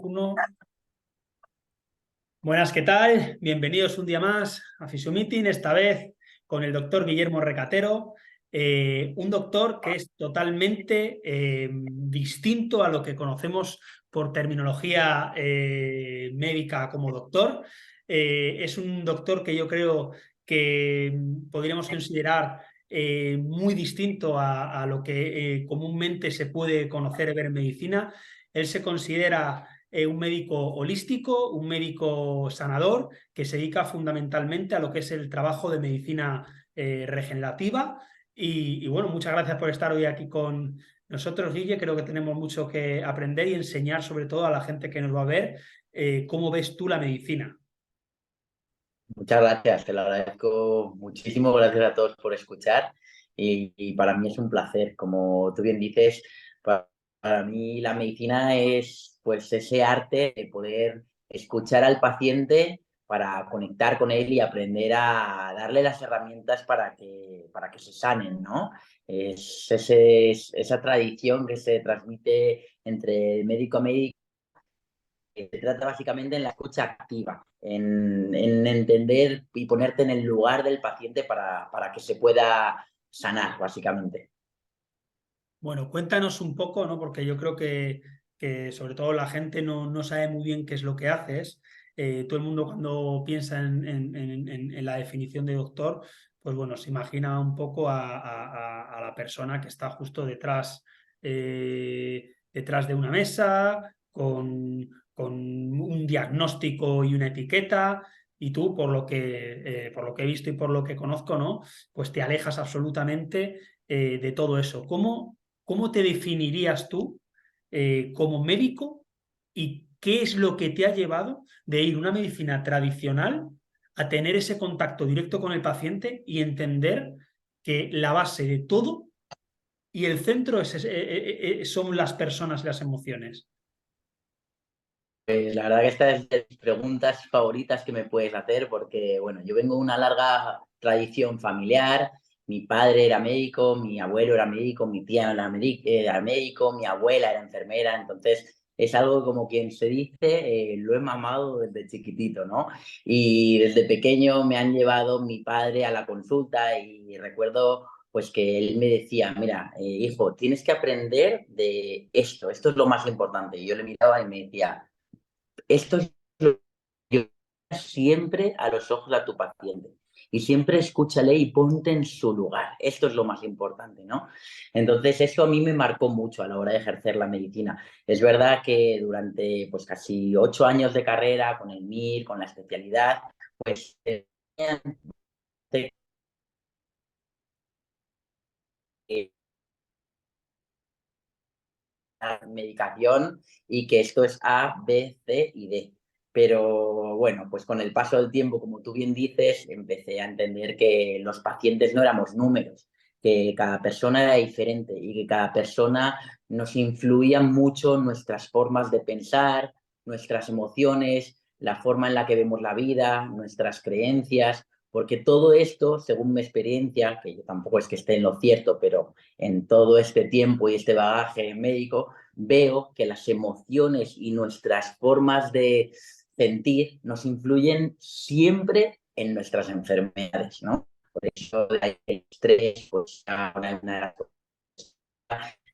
Uno. Buenas, ¿qué tal? Bienvenidos un día más a Fisiomeeting, esta vez con el doctor Guillermo Recatero, un doctor que es totalmente distinto a lo que conocemos por terminología médica como doctor. Es un doctor que yo creo que podríamos considerar muy distinto a lo que comúnmente se puede conocer y ver en medicina. Él se considera un médico holístico, un médico sanador que se dedica fundamentalmente a lo que es el trabajo de medicina regenerativa. Y bueno, muchas gracias por estar hoy aquí con nosotros, Guille. Creo que tenemos mucho que aprender y enseñar, sobre todo a la gente que nos va a ver, cómo ves tú la medicina. Muchas gracias, te lo agradezco muchísimo. Gracias a todos por escuchar y para mí es un placer. Como tú bien dices, para mí la medicina es pues ese arte de poder escuchar al paciente para conectar con él y aprender a darle las herramientas para que se sanen, ¿no? Esa tradición que se transmite entre médico a médico. Se trata básicamente en la escucha activa, en entender y ponerte en el lugar del paciente para que se pueda sanar, básicamente. Bueno, cuéntanos un poco, ¿no? Porque yo creo que sobre todo la gente no sabe muy bien qué es lo que haces. Todo el mundo cuando piensa en la definición de doctor, pues bueno, se imagina un poco a la persona que está justo detrás de una mesa, con un diagnóstico y una etiqueta. Y tú, por lo que he visto y por lo que conozco, ¿no? Pues te alejas absolutamente de todo eso. ¿Cómo te definirías tú como médico y qué es lo que te ha llevado de ir a una medicina tradicional a tener ese contacto directo con el paciente y entender que la base de todo y el centro son las personas y las emociones? Pues la verdad que esta es de las preguntas favoritas que me puedes hacer porque, bueno, yo vengo de una larga tradición familiar. Mi padre era médico, mi abuelo era médico, mi tía era médico, mi abuela era enfermera. Entonces, es algo como quien se dice, lo he mamado desde chiquitito, ¿no? Y desde pequeño me han llevado mi padre a la consulta y recuerdo pues que él me decía, mira, hijo, tienes que aprender de esto es lo más importante. Y yo le miraba y me decía, esto es lo que yo siempre a los ojos a tu paciente. Y siempre escúchale y ponte en su lugar. Esto es lo más importante, ¿no? Entonces, eso a mí me marcó mucho a la hora de ejercer la medicina. Es verdad que durante pues casi 8 años de carrera, con el MIR, con la especialidad, pues medicación y que esto es A, B, C y D. Pero bueno, pues con el paso del tiempo, como tú bien dices, empecé a entender que los pacientes no éramos números, que cada persona era diferente y que cada persona nos influía mucho nuestras formas de pensar, nuestras emociones, la forma en la que vemos la vida, nuestras creencias, porque todo esto, según mi experiencia, que yo tampoco es que esté en lo cierto, pero en todo este tiempo y este bagaje médico, veo que las emociones y nuestras formas de sentir nos influyen siempre en nuestras enfermedades, ¿no? Por eso el estrés, pues, la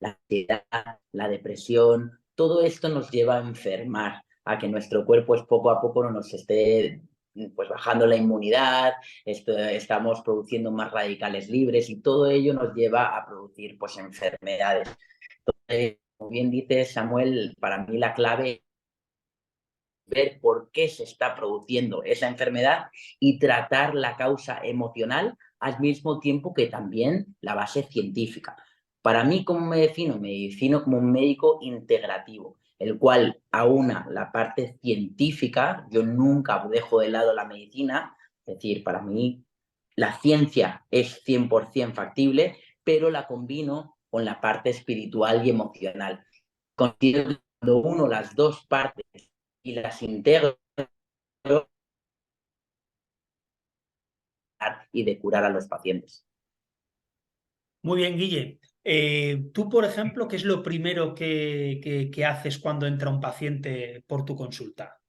ansiedad, la depresión, todo esto nos lleva a enfermar, a que nuestro cuerpo es poco a poco no nos esté pues bajando la inmunidad, estamos produciendo más radicales libres y todo ello nos lleva a producir pues enfermedades. Como bien dice Samuel, para mí la clave es ver por qué se está produciendo esa enfermedad y tratar la causa emocional al mismo tiempo que también la base científica. Para mí, ¿cómo me defino? Me defino como un médico integrativo, el cual aúna la parte científica. Yo nunca dejo de lado la medicina, es decir, para mí la ciencia es 100% factible, pero la combino con la parte espiritual y emocional. Considero que cuando uno las dos partes y las integro y de curar a los pacientes. Muy bien, Guille. Tú, por ejemplo, ¿qué es lo primero que haces cuando entra un paciente por tu consulta?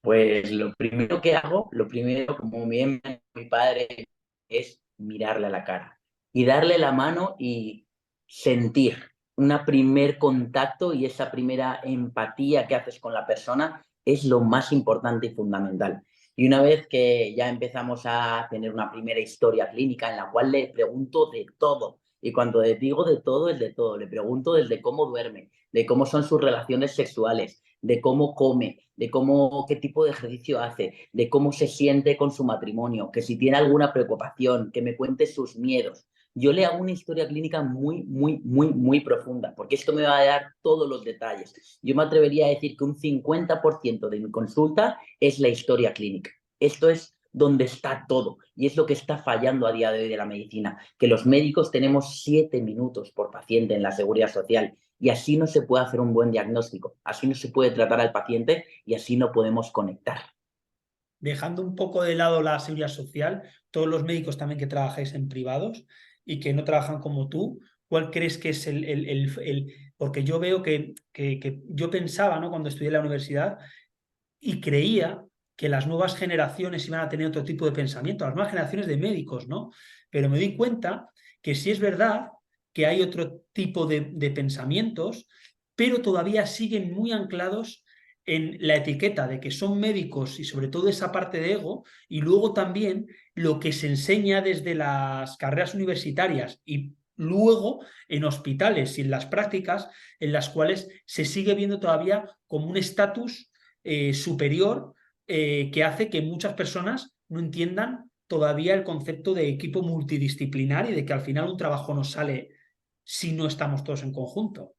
Pues lo primero que hago, lo primero, como bien me dijo mi padre, es mirarle a la cara y darle la mano y sentir un primer contacto, y esa primera empatía que haces con la persona es lo más importante y fundamental. Y una vez que ya empezamos a tener una primera historia clínica en la cual le pregunto de todo, y cuando le digo de todo es de todo, le pregunto desde cómo duerme, de cómo son sus relaciones sexuales, de cómo come, de cómo, qué tipo de ejercicio hace, de cómo se siente con su matrimonio, que si tiene alguna preocupación, que me cuente sus miedos. Yo le hago una historia clínica muy, muy, muy, muy profunda, porque esto me va a dar todos los detalles. Yo me atrevería a decir que un 50% de mi consulta es la historia clínica. Esto es donde está todo, y es lo que está fallando a día de hoy de la medicina, que los médicos tenemos 7 minutos por paciente en la seguridad social, y así no se puede hacer un buen diagnóstico, así no se puede tratar al paciente y así no podemos conectar. Dejando un poco de lado la seguridad social, todos los médicos también que trabajáis en privados y que no trabajan como tú, ¿cuál crees que es porque yo veo que yo pensaba, ¿no? Cuando estudié en la universidad y creía que las nuevas generaciones iban a tener otro tipo de pensamiento, las nuevas generaciones de médicos, ¿no? Pero me di cuenta que sí es verdad que hay otro tipo de pensamientos, pero todavía siguen muy anclados en la etiqueta de que son médicos y sobre todo esa parte de ego, y luego también lo que se enseña desde las carreras universitarias y luego en hospitales y en las prácticas en las cuales se sigue viendo todavía como un estatus superior que hace que muchas personas no entiendan todavía el concepto de equipo multidisciplinar y de que al final un trabajo no sale si no estamos todos en conjunto.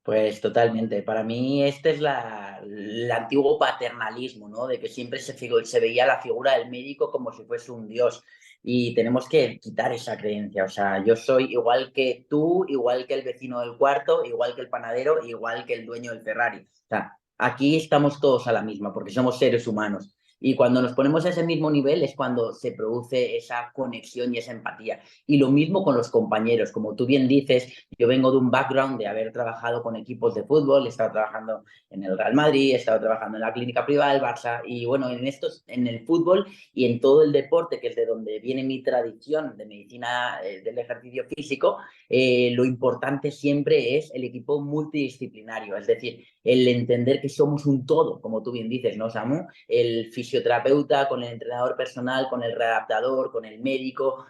Pues totalmente. Para mí este es el antiguo paternalismo, ¿no? De que siempre se veía la figura del médico como si fuese un dios. Y tenemos que quitar esa creencia. O sea, yo soy igual que tú, igual que el vecino del cuarto, igual que el panadero, igual que el dueño del Ferrari. O sea, aquí estamos todos a la misma porque somos seres humanos. Y cuando nos ponemos a ese mismo nivel es cuando se produce esa conexión y esa empatía. Y lo mismo con los compañeros. Como tú bien dices, yo vengo de un background de haber trabajado con equipos de fútbol, he estado trabajando en el Real Madrid, he estado trabajando en la clínica privada del Barça, y bueno, en el fútbol y en todo el deporte, que es de donde viene mi tradición de medicina del ejercicio físico, lo importante siempre es el equipo multidisciplinario, es decir, el entender que somos un todo, como tú bien dices, ¿no, Samu? El fisioterapeuta con el entrenador personal, con el readaptador, con el médico,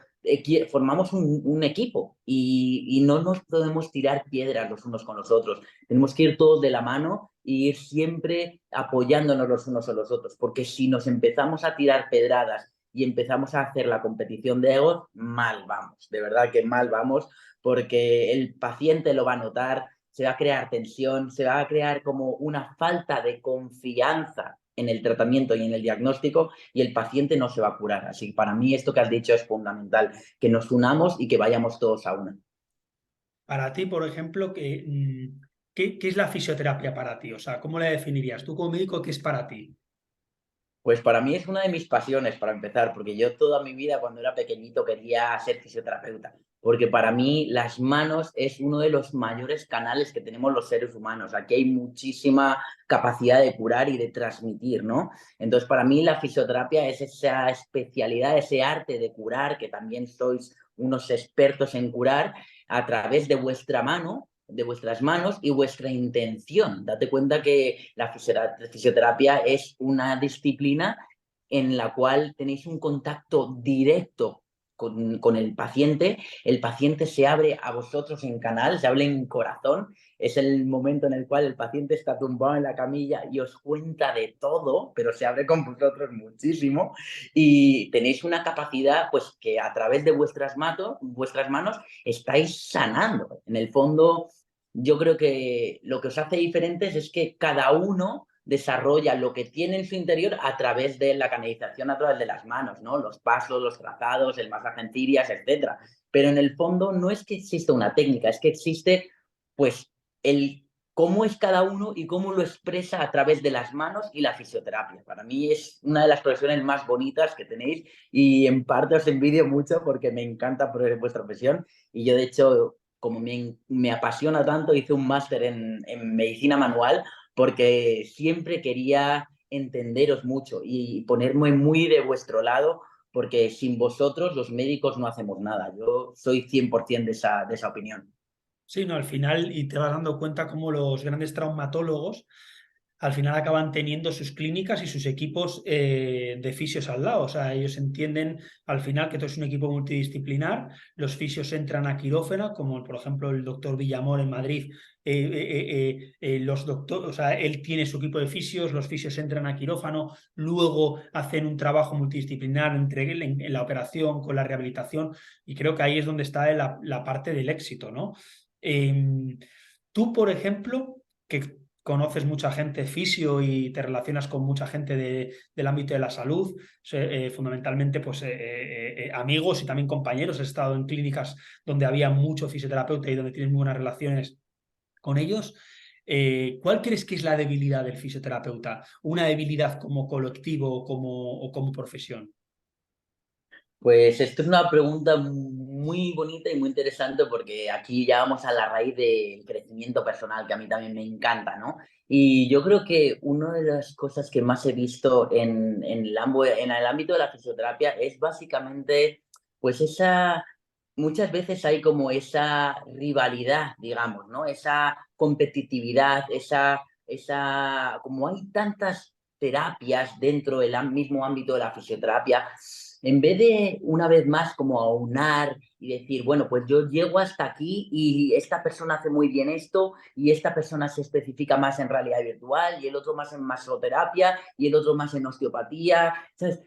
formamos un equipo, y no nos podemos tirar piedras los unos con los otros. Tenemos que ir todos de la mano y ir siempre apoyándonos los unos a los otros, porque si nos empezamos a tirar pedradas y empezamos a hacer la competición de egos, mal vamos, de verdad que mal vamos, porque el paciente lo va a notar, se va a crear tensión, se va a crear como una falta de confianza en el tratamiento y en el diagnóstico, y el paciente no se va a curar. Así que para mí esto que has dicho es fundamental, que nos unamos y que vayamos todos a una. Para ti, por ejemplo, ¿qué es la fisioterapia para ti? O sea, ¿cómo la definirías? Tú como médico, ¿qué es para ti? Pues para mí es una de mis pasiones, para empezar, porque yo toda mi vida cuando era pequeñito quería ser fisioterapeuta, porque para mí las manos es uno de los mayores canales que tenemos los seres humanos. Aquí hay muchísima capacidad de curar y de transmitir, ¿no? Entonces para mí la fisioterapia es esa especialidad, ese arte de curar, que también sois unos expertos en curar a través de vuestra mano, de vuestras manos y vuestra intención. Date cuenta que la fisioterapia es una disciplina en la cual tenéis un contacto directo con el paciente se abre a vosotros en canal, se abre en corazón, es el momento en el cual el paciente está tumbado en la camilla y os cuenta de todo, pero se abre con vosotros muchísimo, y tenéis una capacidad pues que a través de vuestras manos estáis sanando. En el fondo, yo creo que lo que os hace diferentes es que cada uno desarrolla lo que tiene en su interior a través de la canalización, a través de las manos, ¿no? Los pasos, los trazados, el masaje en tirias, etcétera. Pero en el fondo no es que exista una técnica, es que existe, pues, el cómo es cada uno y cómo lo expresa a través de las manos y la fisioterapia. Para mí es una de las profesiones más bonitas que tenéis y en parte os envidio mucho porque me encanta vuestra profesión y yo de hecho, como me apasiona tanto, hice un máster en medicina manual porque siempre quería entenderos mucho y ponerme muy de vuestro lado porque sin vosotros los médicos no hacemos nada. Yo soy 100% de esa opinión. Sí, no, al final, y te vas dando cuenta cómo los grandes traumatólogos al final acaban teniendo sus clínicas y sus equipos de fisios al lado. O sea, ellos entienden al final que todo es un equipo multidisciplinar. Los fisios entran a quirófano, como por ejemplo el doctor Villamor en Madrid. Los doctores, o sea, él tiene su equipo de fisios, los fisios entran a quirófano, luego hacen un trabajo multidisciplinar entre en la operación con la rehabilitación, y creo que ahí es donde está la parte del éxito, ¿no? Tú, por ejemplo, que conoces mucha gente fisio y te relacionas con mucha gente del ámbito de la salud, fundamentalmente pues, amigos y también compañeros. He estado en clínicas donde había mucho fisioterapeuta y donde tienes muy buenas relaciones con ellos. ¿Cuál crees que es la debilidad del fisioterapeuta? ¿Una debilidad como colectivo o como profesión? Pues esto es una pregunta muy bonita y muy interesante porque aquí ya vamos a la raíz del crecimiento personal, que a mí también me encanta, ¿no? Y yo creo que una de las cosas que más he visto en el ámbito de la fisioterapia es básicamente, pues muchas veces hay como esa rivalidad, digamos, ¿no? Esa competitividad, como hay tantas terapias dentro del mismo ámbito de la fisioterapia, en vez de una vez más como aunar y decir, bueno, pues yo llego hasta aquí y esta persona hace muy bien esto y esta persona se especifica más en realidad virtual y el otro más en masoterapia y el otro más en osteopatía. ¿Sabes?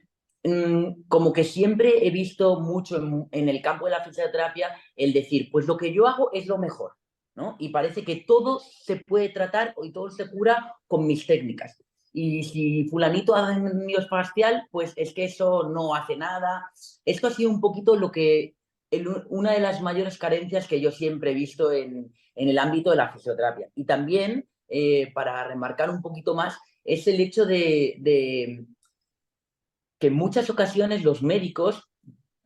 Como que siempre he visto mucho en el campo de la fisioterapia el decir, pues lo que yo hago es lo mejor, ¿no? Y parece que todo se puede tratar y todo se cura con mis técnicas. Y si fulanito hace un miofascial, pues es que eso no hace nada. Esto ha sido un poquito una de las mayores carencias que yo siempre he visto en el ámbito de la fisioterapia. Y también, para remarcar un poquito más, es el hecho de que en muchas ocasiones los médicos,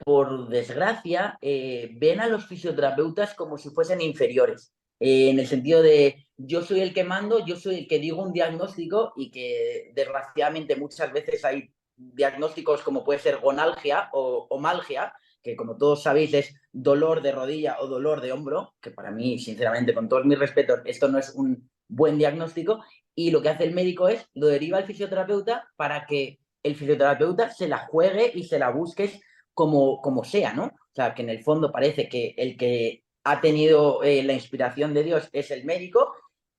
por desgracia, ven a los fisioterapeutas como si fuesen inferiores, en el sentido de yo soy el que mando, yo soy el que digo un diagnóstico y que desgraciadamente muchas veces hay diagnósticos como puede ser gonalgia o omalgia, que como todos sabéis es dolor de rodilla o dolor de hombro, que para mí, sinceramente, con todos mis respetos, esto no es un buen diagnóstico, y lo que hace el médico es lo deriva al fisioterapeuta para que el fisioterapeuta se la juegue y se la busque como sea, ¿no? O sea, que en el fondo parece que el que ha tenido la inspiración de Dios es el médico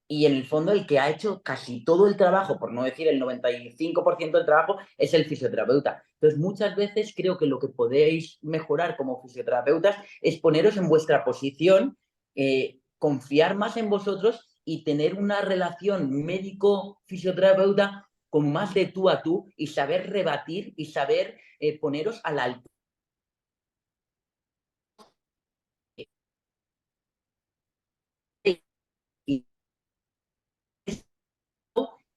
y en el fondo el que ha hecho casi todo el trabajo, por no decir el 95% del trabajo, es el fisioterapeuta. Entonces, muchas veces creo que lo que podéis mejorar como fisioterapeutas es poneros en vuestra posición, confiar más en vosotros y tener una relación médico-fisioterapeuta con más de tú a tú y saber rebatir y saber poneros a la altura y,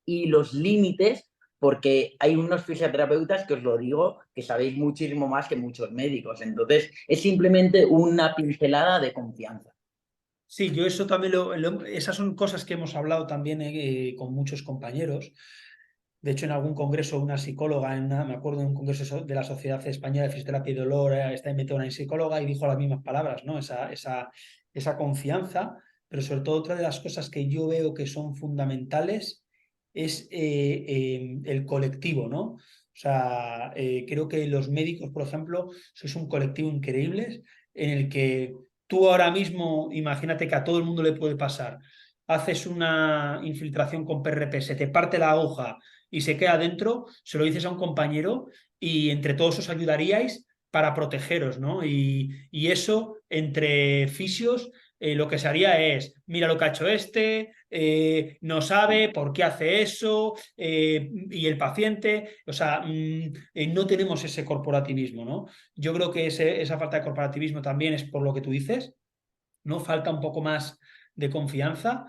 y los límites, porque hay unos fisioterapeutas que os lo digo, que sabéis muchísimo más que muchos médicos. Entonces, es simplemente una pincelada de confianza. Sí, yo eso también esas son cosas que hemos hablado también con muchos compañeros. De hecho, en algún congreso, una psicóloga, me acuerdo de un congreso de la Sociedad Española de Fisioterapia y Dolor, está inventada una psicóloga y dijo las mismas palabras, ¿no? Esa confianza, pero sobre todo otra de las cosas que yo veo que son fundamentales es el colectivo, ¿no? O sea, creo que los médicos, por ejemplo, sois un colectivo increíble en el que tú ahora mismo, imagínate que a todo el mundo le puede pasar. Haces una infiltración con PRP, se te parte la aguja y se queda dentro, se lo dices a un compañero y entre todos os ayudaríais para protegeros, ¿no? Y eso, entre fisios, lo que se haría es, mira lo que ha hecho este, no sabe por qué hace eso, y el paciente, o sea, no tenemos ese corporativismo, ¿no? Yo creo que esa falta de corporativismo también es por lo que tú dices, ¿no? Falta un poco más de confianza.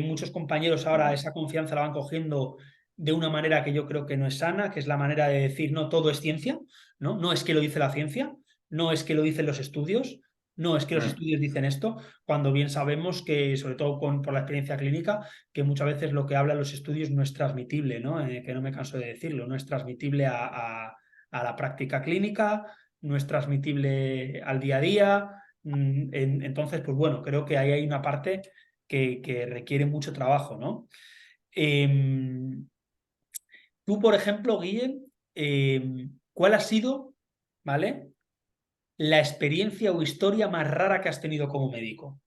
muchos compañeros ahora esa confianza la van cogiendo de una manera que yo creo que no es sana, que es la manera de decir, no, todo es ciencia, ¿no? No es que lo dice la ciencia, no es que lo dicen los estudios, no es que los Mm. estudios dicen esto, cuando bien sabemos que, sobre todo por la experiencia clínica, que muchas veces lo que hablan los estudios no es transmitible, ¿no? Que no me canso de decirlo, no es transmitible a la práctica clínica, no es transmitible al día a día. Entonces, pues bueno, creo que ahí hay una parte que requiere mucho trabajo, ¿no? Em, Tú, por ejemplo, Guillem, ¿cuál ha sido, ¿vale? La experiencia o historia más rara que has tenido como médico?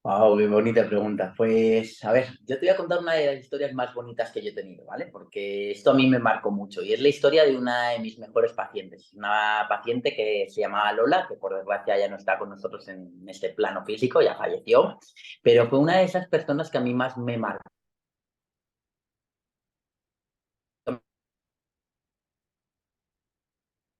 Wow, qué bonita pregunta. Pues, a ver, yo te voy a contar una de las historias más bonitas que yo he tenido, ¿vale? Porque esto a mí me marcó mucho y es la historia de una de mis mejores pacientes. Una paciente que se llamaba Lola, que por desgracia ya no está con nosotros en este plano físico, ya falleció, pero fue una de esas personas que a mí más me marcó.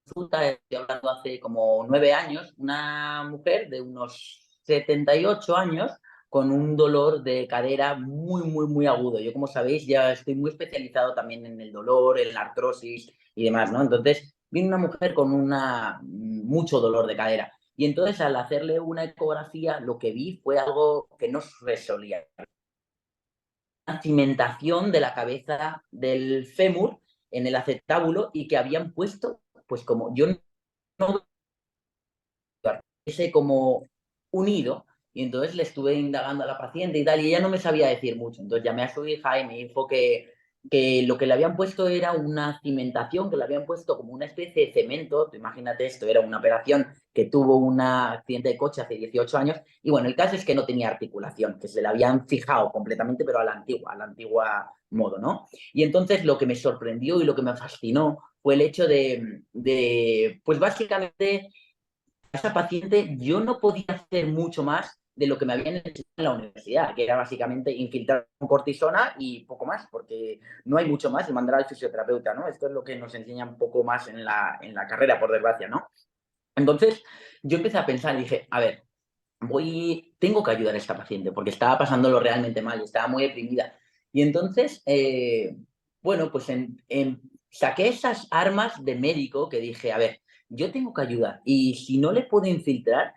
Estoy hablando hace como 9 años, una mujer de unos 78 años con un dolor de cadera muy, muy, muy agudo. Yo, como sabéis, ya estoy muy especializado también en el dolor, en la artrosis y demás, ¿no? Entonces, vino una mujer con mucho dolor de cadera. Y entonces, al hacerle una ecografía, lo que vi fue algo que no se solía. Una cimentación de la cabeza del fémur en el acetábulo y que habían puesto, pues como yo no ese como unido. Y entonces le estuve indagando a la paciente y tal, y ella no me sabía decir mucho. Entonces llamé a su hija y me dijo que lo que le habían puesto era una cimentación, que le habían puesto como una especie de cemento. Tú imagínate esto, era una operación que tuvo un accidente de coche hace 18 años. Y bueno, el caso es que no tenía articulación, que se le habían fijado completamente, pero a la antigua modo, ¿no? Y entonces lo que me sorprendió y lo que me fascinó fue el hecho pues básicamente esa paciente yo no podía hacer mucho más de lo que me habían enseñado en la universidad, que era básicamente infiltrar con cortisona y poco más, porque no hay mucho más y mandar al fisioterapeuta, ¿no? Esto es lo que nos enseña un poco más en la carrera, por desgracia, ¿no? Entonces, yo empecé a pensar y dije, a ver, tengo que ayudar a esta paciente porque estaba pasándolo realmente mal y estaba muy deprimida. Y entonces, bueno, pues saqué esas armas de médico que dije, a ver, yo tengo que ayudar y si no le puedo infiltrar,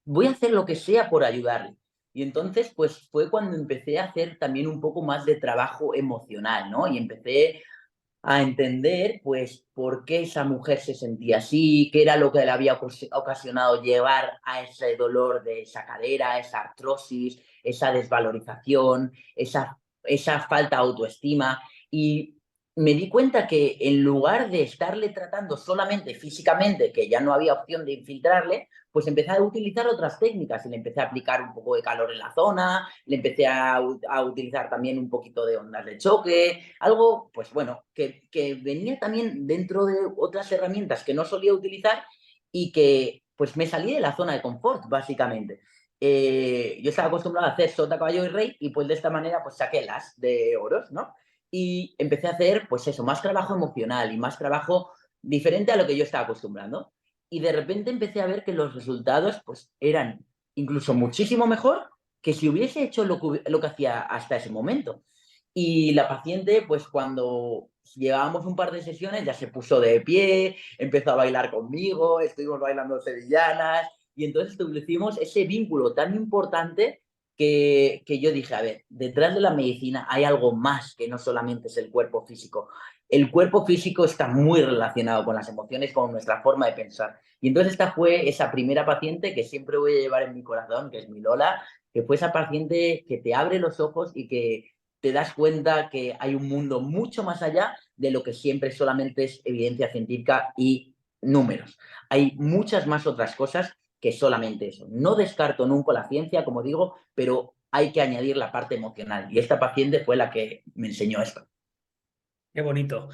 voy a hacer lo que sea por ayudarle. Y entonces, pues fue cuando empecé a hacer también un poco más de trabajo emocional, ¿no? Y empecé a entender, pues, por qué esa mujer se sentía así, qué era lo que le había ocasionado llevar a ese dolor de esa cadera, esa artrosis, esa desvalorización, esa falta de autoestima. Y me di cuenta que en lugar de estarle tratando solamente físicamente, que ya no había opción de infiltrarle, pues empecé a utilizar otras técnicas y le empecé a aplicar un poco de calor en la zona, le empecé a utilizar también un poquito de ondas de choque, algo, pues bueno, que venía también dentro de otras herramientas que no solía utilizar y que pues me salí de la zona de confort, básicamente. Yo estaba acostumbrado a hacer sota, caballo y rey y pues de esta manera pues saqué las de oros, ¿no? Y empecé a hacer pues eso, más trabajo emocional y más trabajo diferente a lo que yo estaba acostumbrando. Y de repente empecé a ver que los resultados pues eran incluso muchísimo mejor que si hubiese hecho lo que hacía hasta ese momento. Y la paciente, pues cuando llevábamos un par de sesiones, ya se puso de pie, empezó a bailar conmigo, estuvimos bailando sevillanas y entonces establecimos ese vínculo tan importante que yo dije, a ver, detrás de la medicina hay algo más que no solamente es el cuerpo físico. El cuerpo físico está muy relacionado con las emociones, con nuestra forma de pensar. Y entonces esta fue esa primera paciente que siempre voy a llevar en mi corazón, que es mi Lola, que fue esa paciente que te abre los ojos y que te das cuenta que hay un mundo mucho más allá de lo que siempre solamente es evidencia científica y números. Hay muchas más otras cosas que solamente eso. No descarto nunca la ciencia, como digo, pero hay que añadir la parte emocional. Y esta paciente fue la que me enseñó esto. Qué bonito.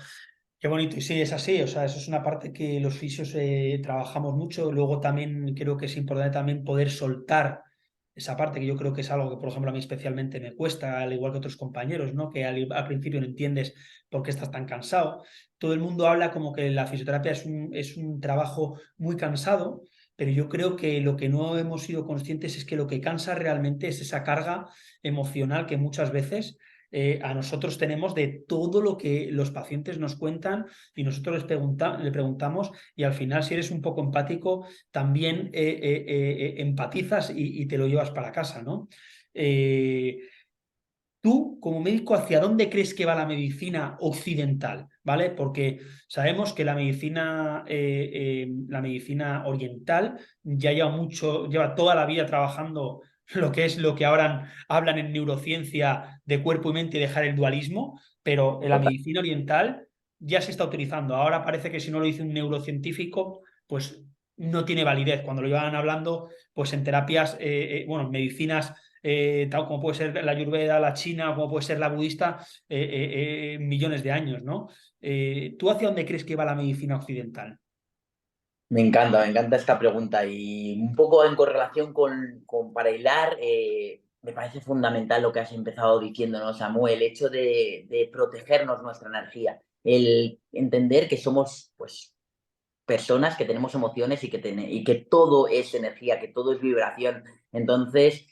Qué bonito, y sí, es así, o sea, eso es una parte que los fisios trabajamos mucho. Luego también creo que es importante también poder soltar esa parte, que yo creo que es algo que, por ejemplo, a mí especialmente me cuesta, al igual que otros compañeros, ¿no? Que al principio no entiendes por qué estás tan cansado. Todo el mundo habla como que la fisioterapia es un trabajo muy cansado, pero yo creo que lo que no hemos sido conscientes es que lo que cansa realmente es esa carga emocional que muchas veces a nosotros tenemos de todo lo que los pacientes nos cuentan y nosotros le preguntamos y al final si eres un poco empático también empatizas y te lo llevas para casa, ¿no? Tú, como médico, ¿hacia dónde crees que va la medicina occidental? ¿Vale? Porque sabemos que la medicina oriental ya lleva toda la vida trabajando lo que es lo que ahora hablan en neurociencia de cuerpo y mente y dejar el dualismo, pero en la Total. medicina oriental ya se está utilizando. Ahora parece que si no lo dice un neurocientífico, pues no tiene validez. Cuando lo llevan hablando, pues en terapias, bueno, en medicinas tal como puede ser la ayurveda, la china, como puede ser la budista, millones de años, ¿no? ¿Tú hacia dónde crees que va la medicina occidental? Me encanta esta pregunta y un poco en correlación para hilar, me parece fundamental lo que has empezado diciéndonos, Samuel, el hecho de protegernos nuestra energía, el entender que somos pues personas que tenemos emociones y que todo es energía, que todo es vibración. Entonces,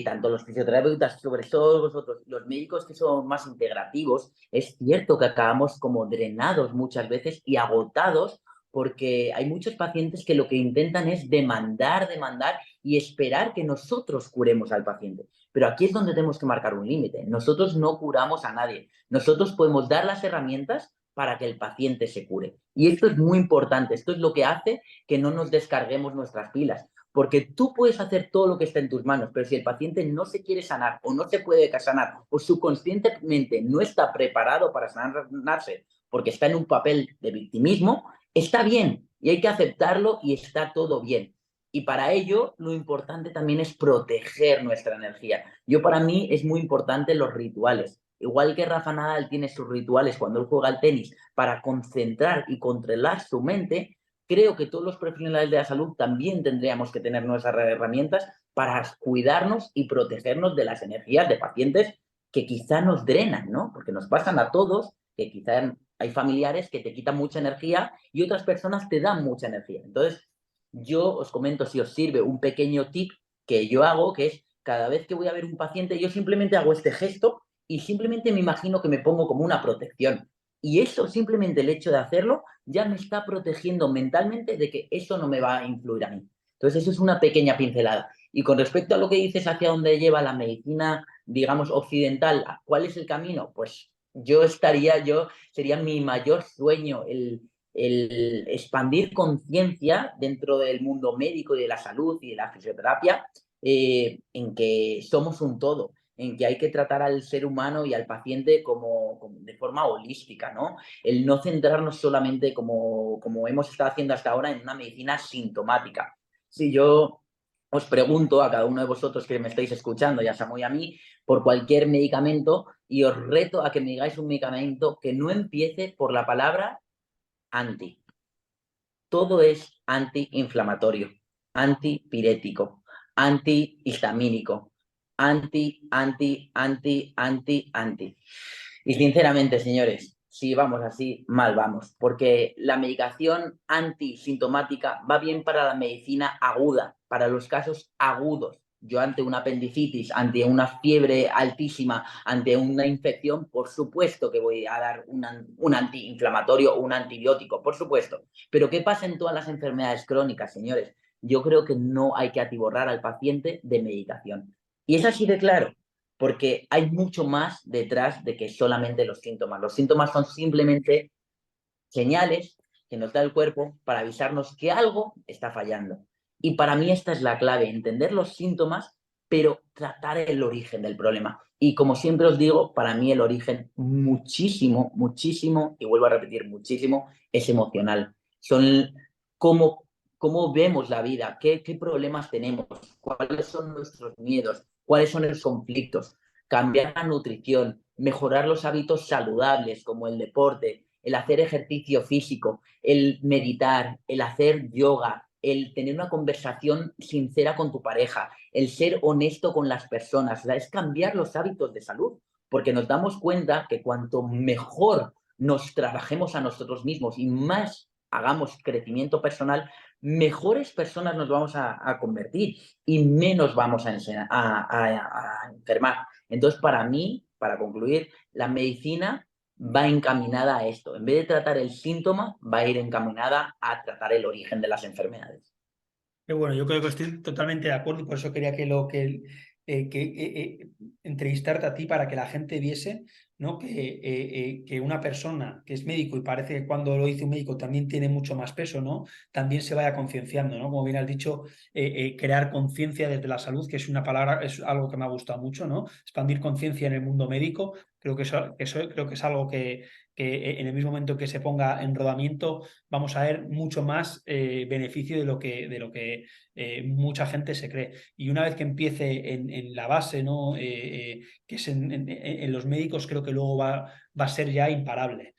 tanto los fisioterapeutas, sobre todo vosotros, los médicos que son más integrativos, es cierto que acabamos como drenados muchas veces y agotados porque hay muchos pacientes que lo que intentan es demandar, demandar y esperar que nosotros curemos al paciente. Pero aquí es donde tenemos que marcar un límite. Nosotros no curamos a nadie. Nosotros podemos dar las herramientas para que el paciente se cure. Y esto es muy importante, esto es lo que hace que no nos descarguemos nuestras pilas, porque tú puedes hacer todo lo que está en tus manos, pero si el paciente no se quiere sanar o no se puede sanar o subconscientemente no está preparado para sanarse porque está en un papel de victimismo, está bien y hay que aceptarlo y está todo bien. Y para ello, lo importante también es proteger nuestra energía. Para mí, es muy importante los rituales. Igual que Rafa Nadal tiene sus rituales cuando él juega al tenis para concentrar y controlar su mente, creo que todos los profesionales de la salud también tendríamos que tener nuestras herramientas para cuidarnos y protegernos de las energías de pacientes que quizá nos drenan, ¿no? Porque nos pasan a todos que quizá hay familiares que te quitan mucha energía y otras personas te dan mucha energía. Entonces, yo os comento si os sirve un pequeño tip que yo hago, que es cada vez que voy a ver un paciente, yo simplemente hago este gesto y simplemente me imagino que me pongo como una protección. Y eso, simplemente el hecho de hacerlo, ya me está protegiendo mentalmente de que eso no me va a influir a mí. Entonces, eso es una pequeña pincelada. Y con respecto a lo que dices hacia dónde lleva la medicina, digamos, occidental, ¿cuál es el camino? Pues sería mi mayor sueño el expandir conciencia dentro del mundo médico y de la salud y de la fisioterapia, en que somos un todo, en que hay que tratar al ser humano y al paciente de forma holística, ¿no? El no centrarnos solamente como hemos estado haciendo hasta ahora en una medicina sintomática. Si yo os pregunto a cada uno de vosotros que me estáis escuchando, ya sea muy a mí, por cualquier medicamento y os reto a que me digáis un medicamento que no empiece por la palabra anti. Todo es antiinflamatorio, antipirético, antihistamínico, anti. Y sinceramente, señores, si vamos así, mal vamos, porque la medicación antisintomática va bien para la medicina aguda, para los casos agudos. Yo ante una apendicitis, ante una fiebre altísima, ante una infección, por supuesto que voy a dar un antiinflamatorio o un antibiótico, por supuesto. Pero ¿qué pasa en todas las enfermedades crónicas, señores? Yo creo que no hay que atiborrar al paciente de medicación. Y es así de claro, porque hay mucho más detrás de que solamente los síntomas. Los síntomas son simplemente señales que nos da el cuerpo para avisarnos que algo está fallando. Y para mí esta es la clave, entender los síntomas, pero tratar el origen del problema. Y como siempre os digo, para mí el origen muchísimo, muchísimo, y vuelvo a repetir muchísimo, es emocional. Son cómo, cómo vemos la vida, qué problemas tenemos, cuáles son nuestros miedos, cuáles son los conflictos. Cambiar la nutrición, mejorar los hábitos saludables como el deporte, el hacer ejercicio físico, el meditar, el hacer yoga, el tener una conversación sincera con tu pareja, el ser honesto con las personas, es cambiar los hábitos de salud, porque nos damos cuenta que cuanto mejor nos trabajemos a nosotros mismos y más hagamos crecimiento personal, mejores personas nos vamos a convertir y menos vamos a enfermar. Entonces, para mí, para concluir, la medicina va encaminada a esto. En vez de tratar el síntoma, va a ir encaminada a tratar el origen de las enfermedades. Qué bueno, yo creo que estoy totalmente de acuerdo y por eso quería entrevistarte a ti para que la gente viese, ¿no? Que una persona que es médico y parece que cuando lo dice un médico también tiene mucho más peso, ¿no? También se vaya concienciando, ¿no? Como bien has dicho, crear conciencia desde la salud, que es una palabra, es algo que me ha gustado mucho, ¿no? Expandir conciencia en el mundo médico, creo que eso creo que es algo que en el mismo momento que se ponga en rodamiento vamos a ver mucho más beneficio de lo que mucha gente se cree. Y una vez que empiece en la base, ¿no? Que es en los médicos, creo que luego va a ser ya imparable.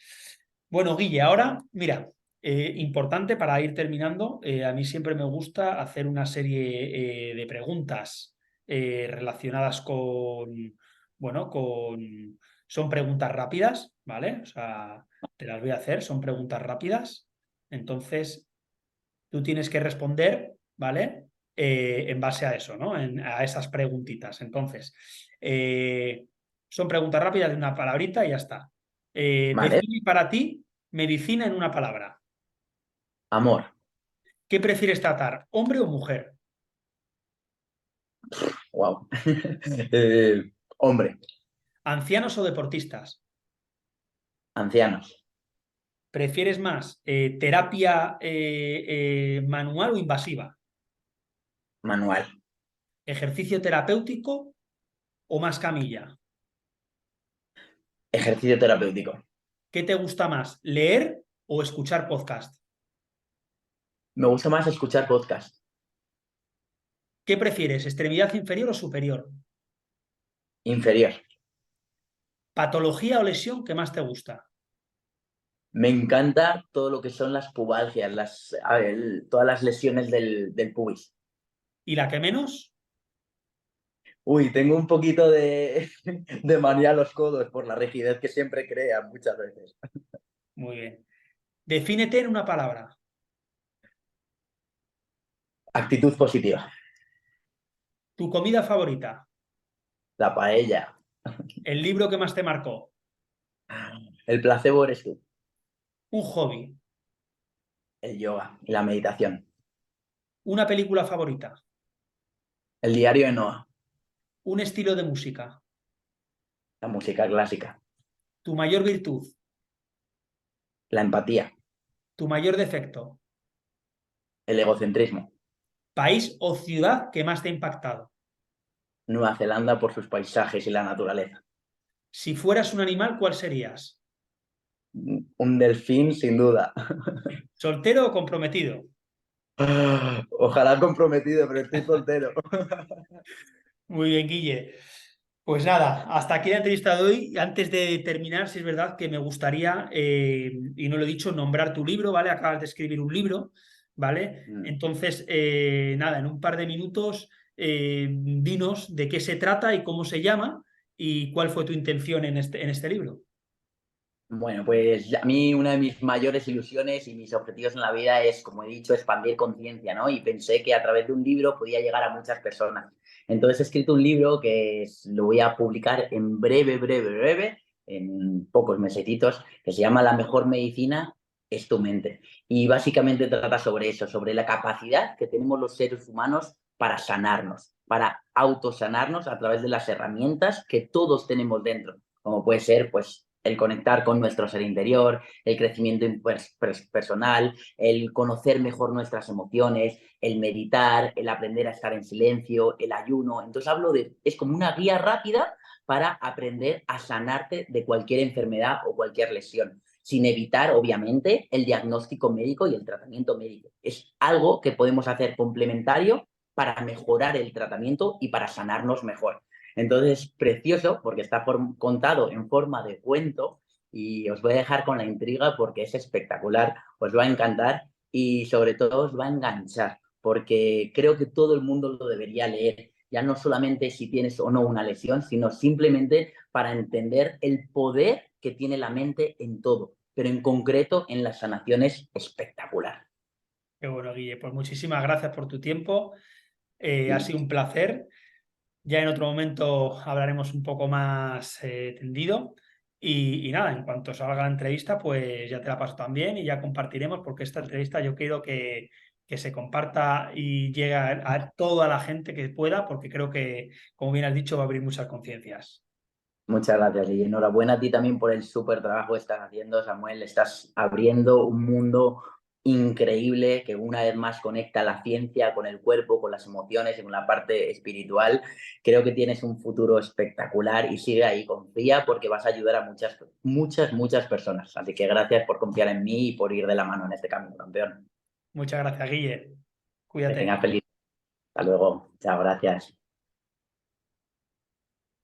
Bueno, Guille, ahora, mira, importante para ir terminando, a mí siempre me gusta hacer una serie de preguntas relacionadas bueno, son preguntas rápidas, ¿vale? O sea, te las voy a hacer, son preguntas rápidas. Entonces, tú tienes que responder, ¿vale? En base a eso, ¿no? A esas preguntitas. Entonces, son preguntas rápidas de una palabrita y ya está. ¿Vale? Define para ti medicina en una palabra. Amor. ¿Qué prefieres tratar, hombre o mujer? Wow. Hombre. ¿Ancianos o deportistas? Ancianos. ¿Prefieres más terapia manual o invasiva? Manual. ¿Ejercicio terapéutico o más camilla? Ejercicio terapéutico. ¿Qué te gusta más, leer o escuchar podcast? Me gusta más escuchar podcast. ¿Qué prefieres, extremidad inferior o superior? Inferior. ¿Patología o lesión que más te gusta? Me encanta todo lo que son las pubalgias, todas las lesiones del pubis. ¿Y la que menos? Uy, tengo un poquito de manía a los codos por la rigidez que siempre crea muchas veces. Muy bien. Defínete en una palabra. Actitud positiva. ¿Tu comida favorita? La paella. ¿El libro que más te marcó? El placebo eres tú. ¿Un hobby? El yoga y la meditación. ¿Una película favorita? El diario de Noah. ¿Un estilo de música? La música clásica. ¿Tu mayor virtud? La empatía. ¿Tu mayor defecto? El egocentrismo. ¿País o ciudad que más te ha impactado? Nueva Zelanda por sus paisajes y la naturaleza. Si fueras un animal, ¿cuál serías? Un delfín, sin duda. ¿Soltero o comprometido? Ojalá comprometido, pero estoy soltero. Muy bien, Guille. Pues nada, hasta aquí la entrevista de hoy. Antes de terminar, si es verdad que me gustaría, y no lo he dicho, nombrar tu libro, ¿vale? Acabas de escribir un libro, ¿vale? Entonces, nada, en un par de minutos, dinos de qué se trata y cómo se llama y cuál fue tu intención en este libro. Bueno, pues a mí una de mis mayores ilusiones y mis objetivos en la vida es, como he dicho, expandir conciencia, ¿no? Y pensé que a través de un libro podía llegar a muchas personas. Entonces he escrito un libro lo voy a publicar en breve, en pocos mesecitos, que se llama La mejor medicina es tu mente. Y básicamente trata sobre eso, sobre la capacidad que tenemos los seres humanos para sanarnos, para autosanarnos a través de las herramientas que todos tenemos dentro, como puede ser, pues, el conectar con nuestro ser interior, el crecimiento personal, el conocer mejor nuestras emociones, el meditar, el aprender a estar en silencio, el ayuno. Entonces es como una guía rápida para aprender a sanarte de cualquier enfermedad o cualquier lesión, sin evitar, obviamente, el diagnóstico médico y el tratamiento médico. Es algo que podemos hacer complementario para mejorar el tratamiento y para sanarnos mejor. Entonces, precioso porque está contado en forma de cuento y os voy a dejar con la intriga porque es espectacular, os va a encantar y sobre todo os va a enganchar porque creo que todo el mundo lo debería leer, ya no solamente si tienes o no una lesión, sino simplemente para entender el poder que tiene la mente en todo, pero en concreto en las sanaciones espectacular. Qué bueno, Guille. Pues muchísimas gracias por tu tiempo. Ha Y sido un placer. Ya en otro momento hablaremos un poco más tendido. Y nada, en cuanto salga la entrevista, pues ya te la paso también y ya compartiremos, porque esta entrevista yo quiero que se comparta y llegue a toda la gente que pueda, porque creo que, como bien has dicho, va a abrir muchas conciencias. muchas gracias, y enhorabuena a ti también por el súper trabajo que estás haciendo, Samuel. Estás abriendo un mundo increíble que una vez más conecta la ciencia con el cuerpo, con las emociones y con la parte espiritual. Creo que tienes un futuro espectacular y sigue ahí, confía porque vas a ayudar a muchas, muchas, muchas personas. Así que gracias por confiar en mí y por ir de la mano en este camino, campeón. Muchas gracias, Guille. Que tengas Cuídate. feliz. Hasta luego. Chao, gracias.